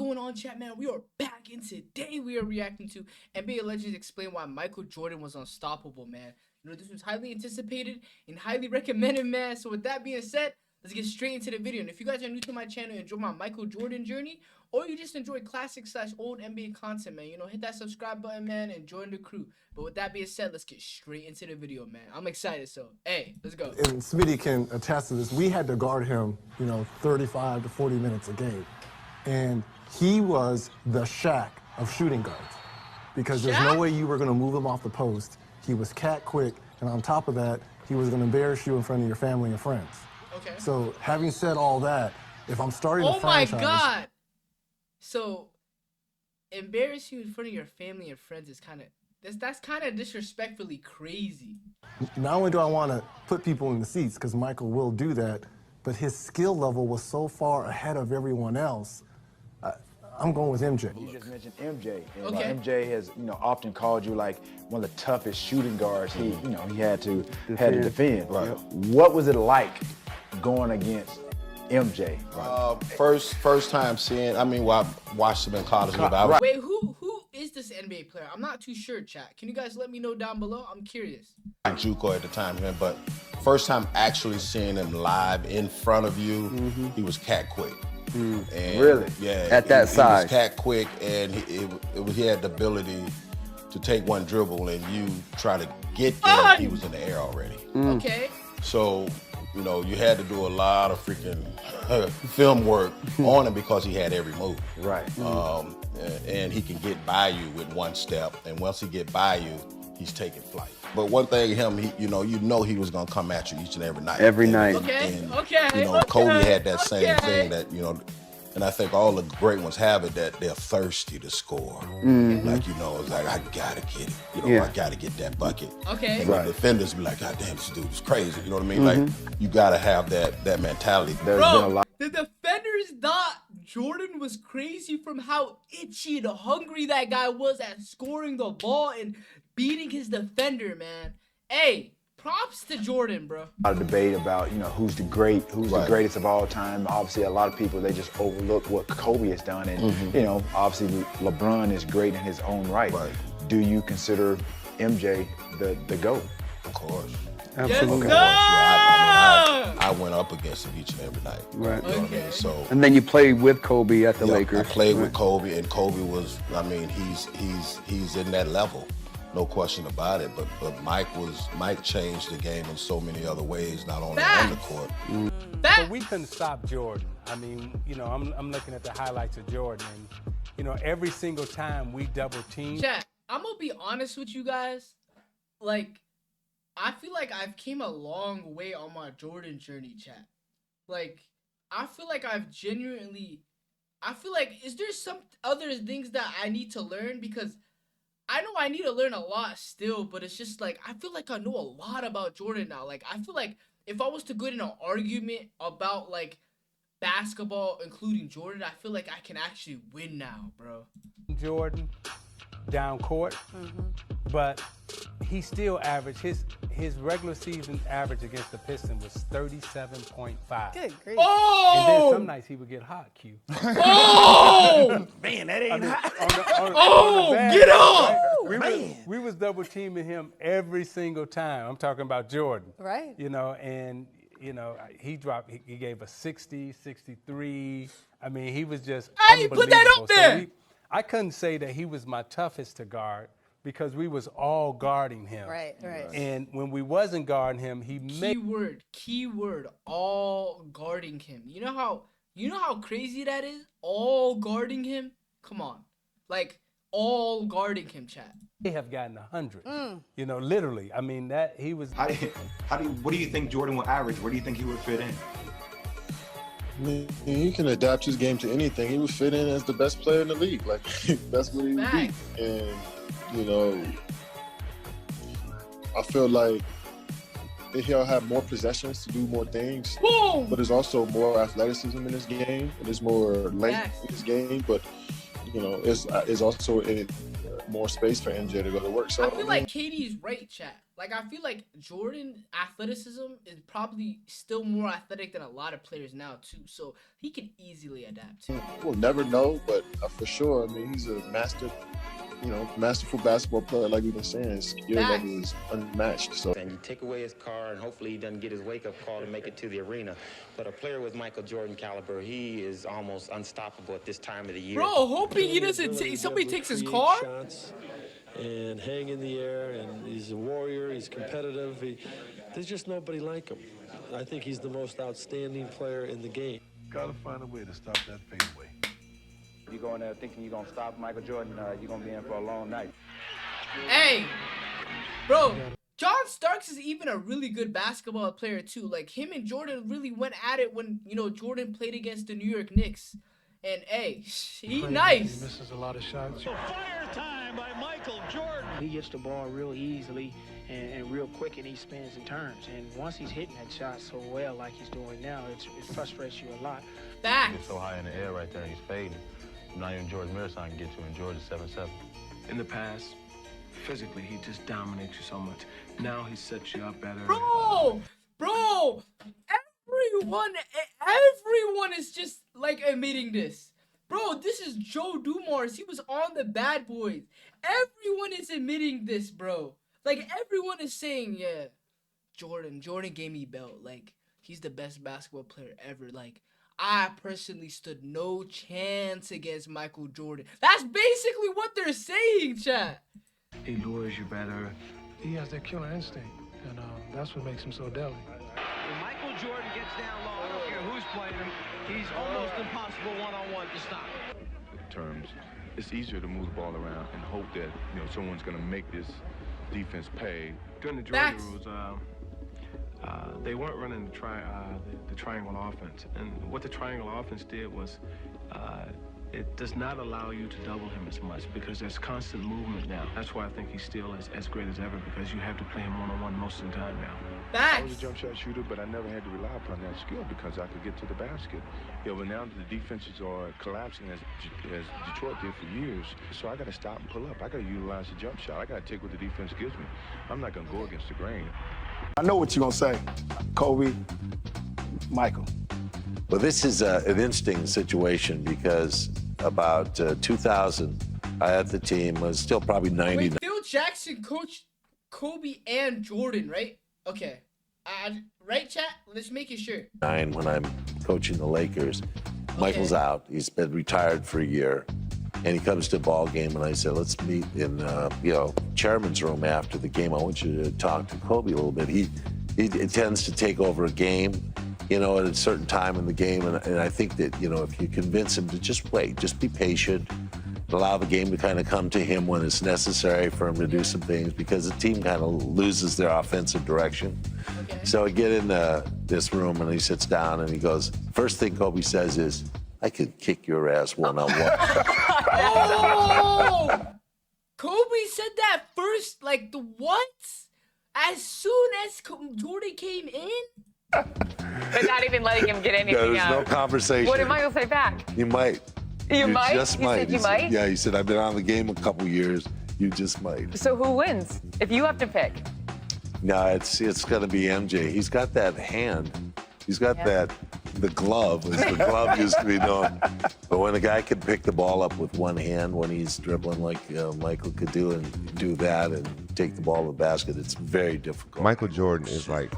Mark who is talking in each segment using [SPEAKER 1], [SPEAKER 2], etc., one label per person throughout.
[SPEAKER 1] going on, chat, man? We are back, and today we are reacting to NBA Legends explain why Michael Jordan was unstoppable, man. You know, this was highly anticipated and highly recommended, man. So with that being said, let's get straight into the video. And if you guys are new to my channel and enjoy my Michael Jordan journey, or you just enjoy classic / old NBA content, man, you know, hit that subscribe button, man, and join the crew. But with that being said, let's get straight into the video, man. I'm excited, so hey, let's go.
[SPEAKER 2] And Smitty can attest to this. We had to guard him, 35 to 40 minutes a game. And he was the Shaq of shooting guards because there's no way you were going to move him off the post. He was cat quick, and on top of that, he was going to embarrass you in front of your family and friends. Okay. So having said all that, if I'm starting a franchise...
[SPEAKER 1] Oh my God! So, embarrass you in front of your family and friends is kind of... That's kind of disrespectfully crazy.
[SPEAKER 2] Not only do I want to put people in the seats, because Michael will do that, but his skill level was so far ahead of everyone else. I'm going with MJ.
[SPEAKER 3] You just mentioned MJ. And MJ has, often called you like one of the toughest shooting guards he had to defend.
[SPEAKER 4] Right.
[SPEAKER 3] What was it like going against MJ?
[SPEAKER 4] First time seeing. I watched him in college.
[SPEAKER 1] Wait, who is this NBA player? I'm not too sure, chat. Can you guys let me know down below? I'm curious.
[SPEAKER 4] JUCO at the time, man, but first time actually seeing him live in front of you, he was cat quick. And
[SPEAKER 3] really?
[SPEAKER 4] Yeah.
[SPEAKER 5] At that size.
[SPEAKER 4] He was cat quick, and he had the ability to take one dribble and you try to get there. He was in the air already.
[SPEAKER 1] Okay.
[SPEAKER 4] So, you had to do a lot of freaking film work on him because he had every move.
[SPEAKER 3] Right.
[SPEAKER 4] And he can get by you with one step, and once he get by you, he's taking flight. But one thing, he was gonna come at you each and every night.
[SPEAKER 5] Every night.
[SPEAKER 1] Okay.
[SPEAKER 4] Kobe had that same thing that and I think all the great ones have it, that they're thirsty to score. Like, it's like, I gotta get it. I gotta get that bucket.
[SPEAKER 1] Okay.
[SPEAKER 4] And the defenders be like, God damn, this dude is crazy. You know what I mean? Like, you gotta have that mentality.
[SPEAKER 3] There's been a lot.
[SPEAKER 1] The defenders thought Jordan was crazy from how itchy and hungry that guy was at scoring the ball and beating his defender, man. Hey, props to Jordan, bro.
[SPEAKER 3] A lot of debate about, who's the greatest of all time. Obviously, a lot of people, they just overlook what Kobe has done. And, obviously, LeBron is great in his own right. Do you consider MJ the GOAT?
[SPEAKER 4] Of course.
[SPEAKER 5] Absolutely.
[SPEAKER 4] Yes, I went up against him each and every night.
[SPEAKER 5] Right.
[SPEAKER 4] You know what I mean? So,
[SPEAKER 5] and then you played with Kobe at the Lakers.
[SPEAKER 4] I played with Kobe, and Kobe was, he's in that level. No question about it. But Mike changed the game in so many other ways, not only on the court.
[SPEAKER 6] But we couldn't stop Jordan. I'm looking at the highlights of Jordan, and every single time we double team.
[SPEAKER 1] Chat, I'm gonna be honest with you guys. Like, I feel like I've came a long way on my Jordan journey, chat. Like, I feel like is there some other things that I need to learn? Because I know I need to learn a lot still, but it's just like, I feel like I know a lot about Jordan now. Like, I feel like if I was to go in an argument about, like, basketball, including Jordan, I feel like I can actually win now, bro.
[SPEAKER 6] Jordan, down court, but he still averaged, his regular season average against the Pistons was 37.5.
[SPEAKER 7] Good grief.
[SPEAKER 1] Oh!
[SPEAKER 6] And then some nights he would get hot, Q.
[SPEAKER 1] Oh!
[SPEAKER 3] Man, that ain't hot.
[SPEAKER 1] Get up!
[SPEAKER 6] Right? We was double teaming him every single time. I'm talking about Jordan.
[SPEAKER 7] Right.
[SPEAKER 6] He gave us 60, 63. He was just
[SPEAKER 1] Hey, put that up there!
[SPEAKER 6] So I couldn't say that he was my toughest to guard because we was all guarding him.
[SPEAKER 7] Right.
[SPEAKER 6] And when we wasn't guarding him, he made...
[SPEAKER 1] Keyword, all guarding him. You know how crazy that is? All guarding him? Come on. Like, all guarding him, chat.
[SPEAKER 6] They have gotten 100. Literally. That he was...
[SPEAKER 8] What do you think Jordan will average? Where do you think he would fit in?
[SPEAKER 9] He can adapt his game to anything. He would fit in as the best player in the league. Like, that's what he would be. And, I feel like he'll have more possessions to do more things.
[SPEAKER 1] Boom!
[SPEAKER 9] But there's also more athleticism in his game. And there's more length in his game. But, it's also more space for MJ to go to work. So
[SPEAKER 1] I feel like KD's right, chat. Like, I feel like Jordan athleticism is probably still more athletic than a lot of players now too. So he can easily adapt.
[SPEAKER 9] We'll never know, but for sure. I mean, he's a masterful basketball player, like we've been saying. His skill level is unmatched. So,
[SPEAKER 7] and you take away his car, and hopefully he doesn't get his wake-up call to make it to the arena. But a player with Michael Jordan caliber, he is almost unstoppable at this time of the year.
[SPEAKER 1] Bro, hoping he doesn't somebody takes his car.
[SPEAKER 10] Shots and hang in the air, and he's a warrior. He's competitive. There's just nobody like him. I think he's the most outstanding player in the game.
[SPEAKER 11] Gotta find a way to stop that fadeaway.
[SPEAKER 3] You go in there thinking you're gonna stop Michael Jordan, you're gonna be in for a long night.
[SPEAKER 1] Hey, bro, John Starks is even a really good basketball player too. Like him and Jordan really went at it when Jordan played against the New York Knicks. And hey, he nice.
[SPEAKER 6] He misses a lot of shots.
[SPEAKER 12] So fire time by Michael Jordan.
[SPEAKER 13] He gets the ball real easily and real quick, and he spins and turns. And once he's hitting that shot so well like he's doing now, it frustrates you a lot.
[SPEAKER 1] Back.
[SPEAKER 14] He's so high in the air right there, and he's fading. Not even George Marathon can get to him. George is 7'7".
[SPEAKER 15] In the past, physically, he just dominates you so much. Now he sets you up better.
[SPEAKER 1] Bro, everyone is just like admitting this. Bro, this is Joe Dumars. He was on the Bad Boys. Everyone is admitting this, bro. Like everyone is saying, yeah, Jordan gave me belt. Like he's the best basketball player ever. Like I personally stood no chance against Michael Jordan. That's basically what they're saying, chat.
[SPEAKER 15] He lures you better.
[SPEAKER 6] He has that killer instinct, and that's what makes him so deadly.
[SPEAKER 12] When Michael Jordan gets down low, I don't care who's playing him, he's almost impossible one-on-one to stop.
[SPEAKER 11] Terms, it's easier to move the ball around and hope that someone's gonna make this defense pay.
[SPEAKER 15] During the Jordan rules, they weren't running the triangle offense, and what the triangle offense did was it does not allow you to double him as much because there's constant movement now. That's why I think he's still as great as ever, because you have to play him one-on-one most of the time now.
[SPEAKER 11] I was a jump shot shooter, but I never had to rely upon that skill because I could get to the basket. But now the defenses are collapsing as Detroit did for years. So I got to stop and pull up. I got to utilize the jump shot. I got to take what the defense gives me. I'm not going to go against the grain.
[SPEAKER 16] I know what you're going to say. Kobe, Michael.
[SPEAKER 17] Well, this is an interesting situation because about 2000, I had the team, was still probably 90.
[SPEAKER 1] Wait, Phil Jackson coached Kobe and Jordan, right? Okay. Right, chat? Let's make it sure.
[SPEAKER 17] When I'm coaching the Lakers, Michael's out. He's been retired for a year. And he comes to a ball game, and I said, let's meet in, chairman's room after the game. I want you to talk to Kobe a little bit. He tends to take over a game, at a certain time in the game. And I think that, if you convince him to just wait, just be patient, allow the game to kind of come to him when it's necessary for him to do some things, because the team kind of loses their offensive direction. Okay. So I get in this room, and he sits down, and he goes, first thing Kobe says is, I could kick your ass one-on-one.
[SPEAKER 1] Oh! Kobe said that first, like the what? As soon as Jordan came in?
[SPEAKER 18] But not even letting him get anything
[SPEAKER 17] There's
[SPEAKER 18] out.
[SPEAKER 17] no conversation.
[SPEAKER 18] What did Michael say back?
[SPEAKER 17] You might.
[SPEAKER 18] You might?
[SPEAKER 17] Just
[SPEAKER 18] He
[SPEAKER 17] might.
[SPEAKER 18] said you might?
[SPEAKER 17] Yeah, he said, I've been on the game a couple years. You just might.
[SPEAKER 18] So who wins? If you have to pick.
[SPEAKER 17] No, it's going to be MJ. He's got that hand. He's got the glove, as the glove used to be known. But when a guy can pick the ball up with one hand when he's dribbling like Michael could do, and do that and take the ball to the basket, it's very difficult.
[SPEAKER 19] Michael Jordan is like,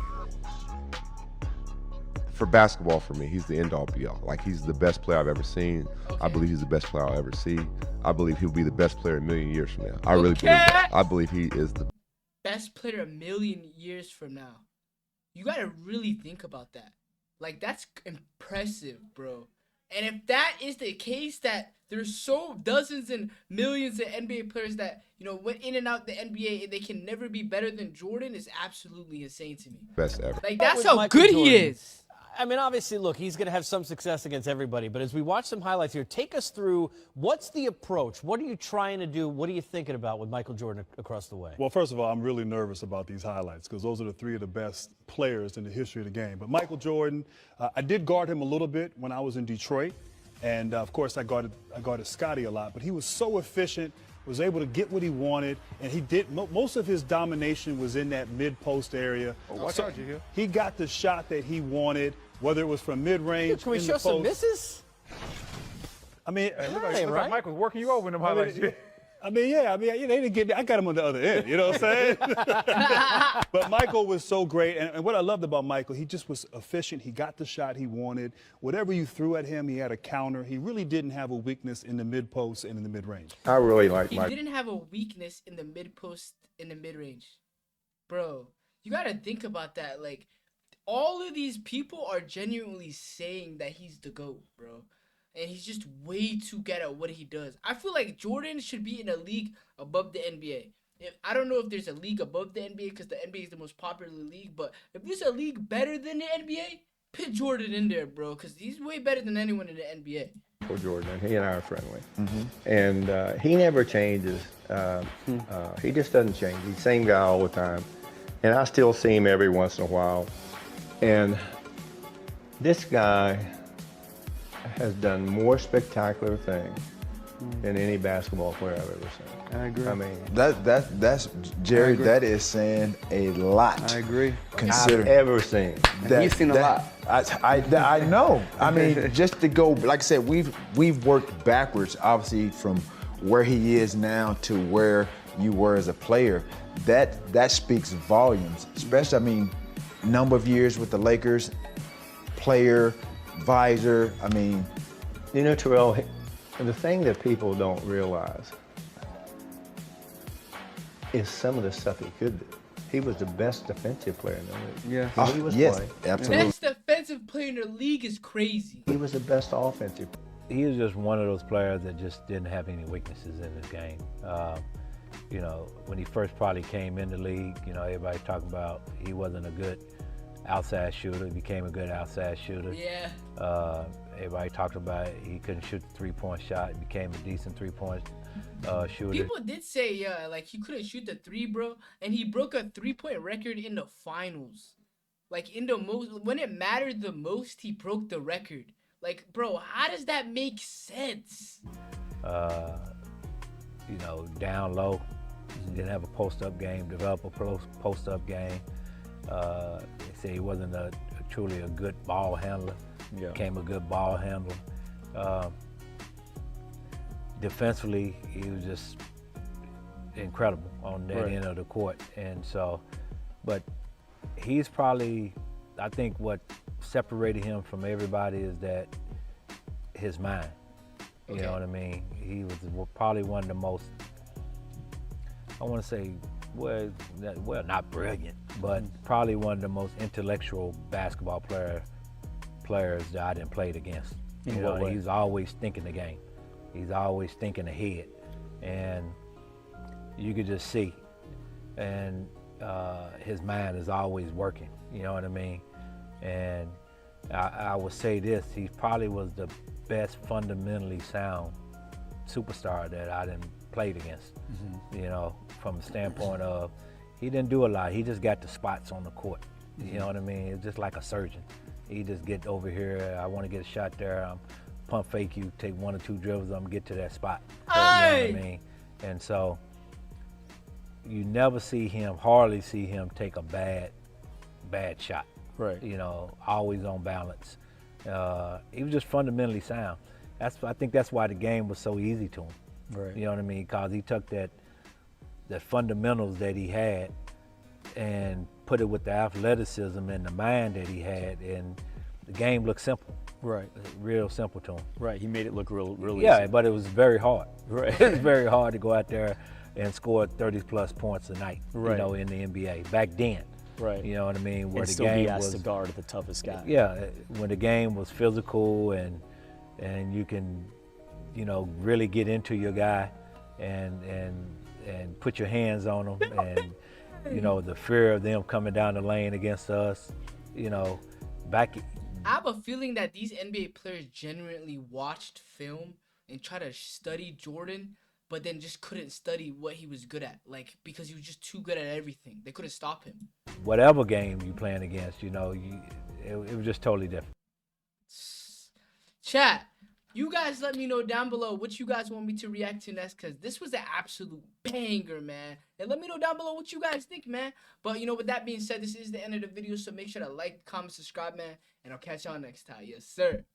[SPEAKER 19] for basketball, for me, he's the end-all be-all. Like, he's the best player I've ever seen. Okay. I believe he's the best player I'll ever see. I believe he'll be the best player a million years from now. I really believe that. I believe he is the
[SPEAKER 1] best player a million years from now. You gotta really think about that. Like, that's impressive, bro. And if that is the case, that there's dozens and millions of NBA players that, went in and out the NBA and they can never be better than Jordan, is absolutely insane to me.
[SPEAKER 19] Best ever.
[SPEAKER 1] Like, that's how good he is.
[SPEAKER 20] I mean, obviously, look, he's going to have some success against everybody, but as we watch some highlights here, take us through what's the approach? What are you trying to do? What are you thinking about with Michael Jordan across the way?
[SPEAKER 21] Well, first of all, I'm really nervous about these highlights because those are the three of the best players in the history of the game. But Michael Jordan, I did guard him a little bit when I was in Detroit, and of course I guarded Scottie a lot, but he was so efficient, was able to get what he wanted, and he did most of his domination was in that mid-post area.
[SPEAKER 11] Oh, watch out, you here.
[SPEAKER 21] He got the shot that he wanted, whether it was from mid-range.
[SPEAKER 20] Can we show some misses?
[SPEAKER 21] I mean,
[SPEAKER 6] Look like Mike was working you over in them highlights.
[SPEAKER 21] they didn't get me. I got him on the other end, you know what I'm saying? But Michael was so great, and what I loved about Michael, he just was efficient. He got the shot he wanted. Whatever you threw at him, he had a counter. He really didn't have a weakness in the mid post and in the mid range.
[SPEAKER 5] I really like
[SPEAKER 1] He
[SPEAKER 5] Michael.
[SPEAKER 1] didn't have a weakness in the mid post in the mid range, bro. You gotta think about that. Like, all of these people are genuinely saying that he's the GOAT, bro. And he's just way too good at what he does. I feel like Jordan should be in a league above the NBA. I don't know if there's a league above the NBA because the NBA is the most popular league, but if there's a league better than the NBA, put Jordan in there, bro, because he's way better than anyone in the NBA.
[SPEAKER 5] For Jordan, and he and I are friendly. And he never changes. He just doesn't change. He's the same guy all the time. And I still see him every once in a while. And this guy has done more spectacular things than any basketball player I've ever seen.
[SPEAKER 2] I agree.
[SPEAKER 5] I mean,
[SPEAKER 3] that's Jerry. That is saying a lot.
[SPEAKER 2] I agree.
[SPEAKER 3] Consider
[SPEAKER 5] I've ever seen.
[SPEAKER 2] You've seen a lot.
[SPEAKER 3] I know. I mean, just to go, like I said, we've worked backwards, obviously, from where he is now to where you were as a player. That speaks volumes. Especially, I mean, number of years with the Lakers, player, visor. I mean,
[SPEAKER 5] you know, Terrell, the thing that people don't realize is some of the stuff he could do. He was the best defensive player in the league.
[SPEAKER 2] Yeah.
[SPEAKER 5] When he was
[SPEAKER 3] yes,
[SPEAKER 5] playing.
[SPEAKER 3] absolutely.
[SPEAKER 1] Best defensive player in the league is crazy.
[SPEAKER 5] He was the best offensive.
[SPEAKER 22] He was just one of those players that just didn't have any weaknesses in his game. You know, when he first probably came in the league, you know, everybody talking about he wasn't a good outside shooter. He became a good outside shooter.
[SPEAKER 1] Yeah.
[SPEAKER 22] Everybody talked about he couldn't shoot the three-point shot. He became a decent three-point shooter.
[SPEAKER 1] People did say, yeah, like he couldn't shoot the three, bro, and he broke a 3-point record in the finals. Like in the most, when it mattered the most, he broke the record. Like, bro, how does that make sense?
[SPEAKER 22] You know, down low, he didn't have a post-up game, develop a post-up game. They say he wasn't truly a good ball handler.
[SPEAKER 2] Yeah.
[SPEAKER 22] Became a good ball handler. Defensively, he was just incredible on that end of the court. And so, but he's probably, I think what separated him from everybody is that his mind. You know what I mean? He was probably one of the most, I want to say, well, not brilliant, but probably one of the most intellectual basketball players that I didn't play against. You know, he's always thinking the game. He's always thinking ahead, and you could just see. And his mind is always working. You know what I mean? And I would say this: he probably was the best fundamentally sound superstar that I didn't played against. You know, from the standpoint of he didn't do a lot. He just got the spots on the court. You know what I mean? It's just like a surgeon. He just get over here. I want to get a shot there. I'm pump fake you, take 1 or 2 dribbles. I'm gonna get to that spot. You know what I mean? And so you never see him, hardly see him take a bad shot.
[SPEAKER 2] Right.
[SPEAKER 22] You know, always on balance. He was just fundamentally sound. I think that's why the game was so easy to him.
[SPEAKER 2] Right.
[SPEAKER 22] You know what I mean? Because he took the fundamentals that he had and put it with the athleticism and the mind that he had, and the game looked simple.
[SPEAKER 2] Right.
[SPEAKER 22] Real simple to him.
[SPEAKER 2] Right. He made it look real easy.
[SPEAKER 22] Yeah, but it was very hard.
[SPEAKER 2] Right.
[SPEAKER 22] It was very hard to go out there and score 30-plus points a night.
[SPEAKER 2] Right.
[SPEAKER 22] You know, in the NBA back then.
[SPEAKER 2] Right.
[SPEAKER 22] You know what I mean? Where
[SPEAKER 2] and
[SPEAKER 22] the
[SPEAKER 2] still
[SPEAKER 22] game
[SPEAKER 2] be asked
[SPEAKER 22] was
[SPEAKER 2] to guard the toughest guy.
[SPEAKER 22] Yeah, when the game was physical and you can, you know, really get into your guy and put your hands on him and you know, the fear of them coming down the lane against us, you know,
[SPEAKER 1] I have a feeling that these NBA players genuinely watched film and tried to study Jordan, but then just couldn't study what he was good at, like, because he was just too good at everything. They couldn't stop him.
[SPEAKER 22] Whatever game you playing against, you know, it was just totally different.
[SPEAKER 1] Chat, you guys let me know down below what you guys want me to react to next, because this was an absolute banger, man. And let me know down below what you guys think, man. But, you know, with that being said, this is the end of the video, so make sure to like, comment, subscribe, man, and I'll catch y'all next time. Yes, sir.